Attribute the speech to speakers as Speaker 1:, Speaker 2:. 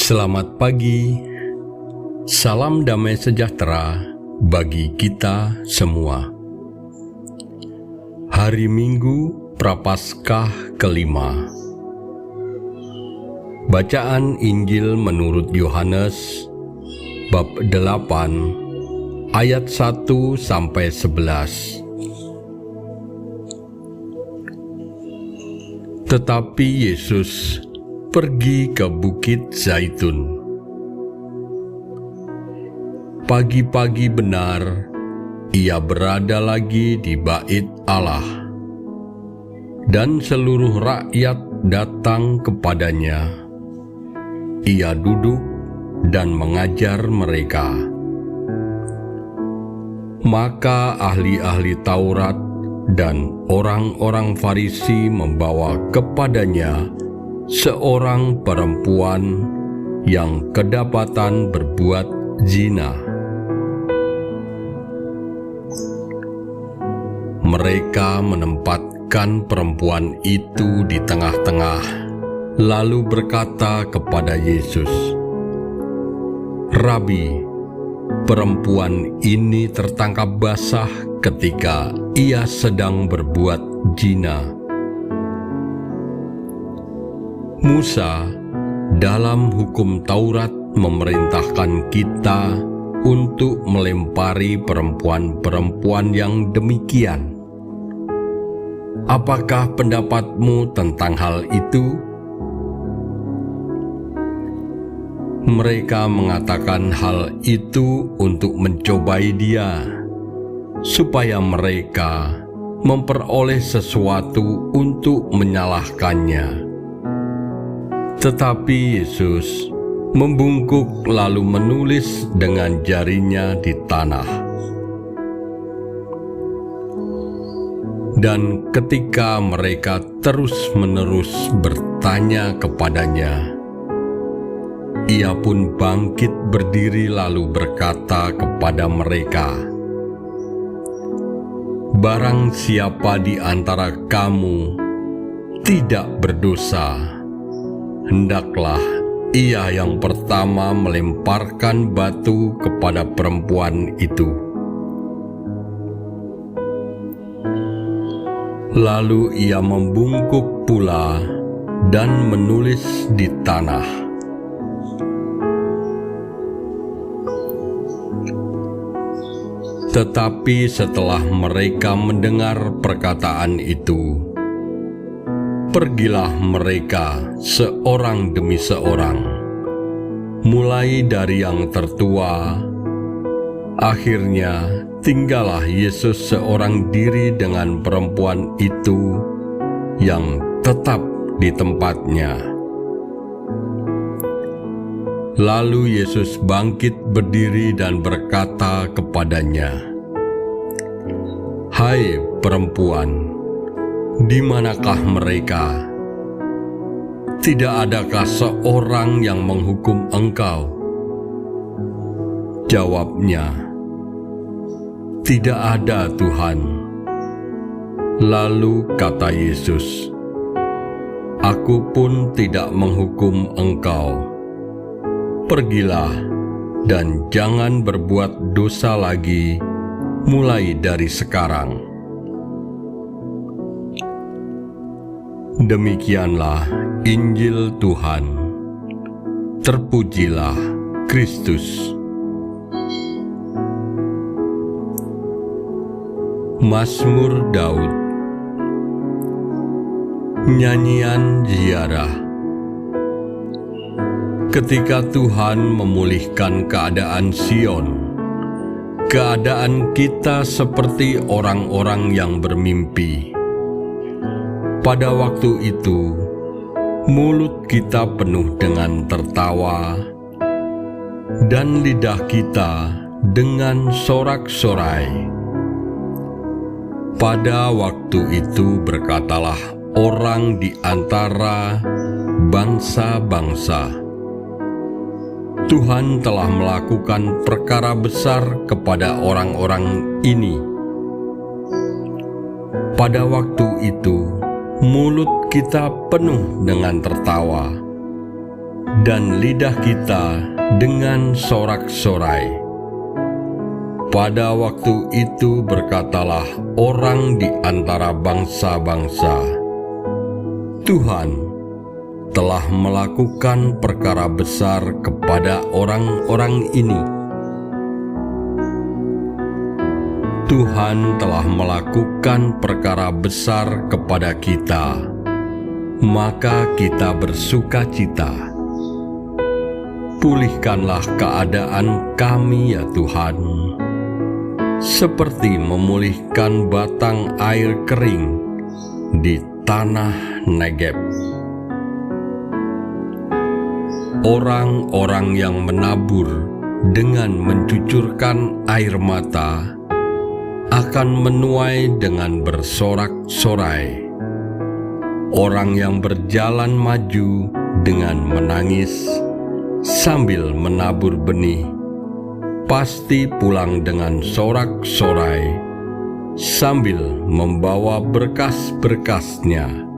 Speaker 1: Selamat pagi, salam damai sejahtera bagi kita semua. Hari Minggu Prapaskah kelima. Bacaan Injil menurut Yohanes bab 8 ayat 1 sampai 11. Tetapi Yesus pergi ke Bukit Zaitun. Pagi-pagi benar, ia berada lagi di Bait Allah, dan seluruh rakyat datang kepadanya. Ia duduk dan mengajar mereka. Maka ahli-ahli Taurat dan orang-orang Farisi membawa kepadanya seorang perempuan yang kedapatan berbuat zina. Mereka menempatkan perempuan itu di tengah-tengah, lalu berkata kepada Yesus, "Rabi, perempuan ini tertangkap basah ketika ia sedang berbuat zina. Musa dalam hukum Taurat memerintahkan kita untuk melempari perempuan-perempuan yang demikian. Apakah pendapatmu tentang hal itu?" Mereka mengatakan hal itu untuk mencobai dia, supaya mereka memperoleh sesuatu untuk menyalahkannya. Tetapi Yesus membungkuk lalu menulis dengan jarinya di tanah. Dan ketika mereka terus-menerus bertanya kepadanya, ia pun bangkit berdiri lalu berkata kepada mereka, "Barang siapa di antara kamu tidak berdosa, hendaklah ia yang pertama melemparkan batu kepada perempuan itu." Lalu ia membungkuk pula dan menulis di tanah. Tetapi setelah mereka mendengar perkataan itu, pergilah mereka seorang demi seorang, mulai dari yang tertua. Akhirnya tinggallah Yesus seorang diri dengan perempuan itu yang tetap di tempatnya. Lalu Yesus bangkit berdiri dan berkata kepadanya, "Hai perempuan, di manakah mereka? Tidak adakah seorang yang menghukum engkau?" Jawabnya, "Tidak ada, Tuhan." Lalu kata Yesus, "Aku pun tidak menghukum engkau. Pergilah dan jangan berbuat dosa lagi mulai dari sekarang." Demikianlah Injil Tuhan. Terpujilah Kristus. Mazmur Daud. Nyanyian ziarah. Ketika Tuhan memulihkan keadaan Sion, keadaan kita seperti orang-orang yang bermimpi. Pada waktu itu, mulut kita penuh dengan tertawa, dan lidah kita dengan sorak-sorai. Pada waktu itu berkatalah orang di antara bangsa-bangsa, "Tuhan telah melakukan perkara besar kepada orang-orang ini." Pada waktu itu, mulut kita penuh dengan tertawa, dan lidah kita dengan sorak-sorai. Pada waktu itu berkatalah orang di antara bangsa-bangsa, Tuhan telah melakukan perkara besar kepada orang-orang ini. Tuhan telah melakukan perkara besar kepada kita, maka kita bersuka cita. Pulihkanlah keadaan kami ya Tuhan, seperti memulihkan batang air kering di tanah Negeb. Orang-orang yang menabur dengan mencucurkan air mata akan menuai dengan bersorak-sorai. Orang yang berjalan maju dengan menangis sambil menabur benih pasti pulang dengan sorak-sorai sambil membawa berkas-berkasnya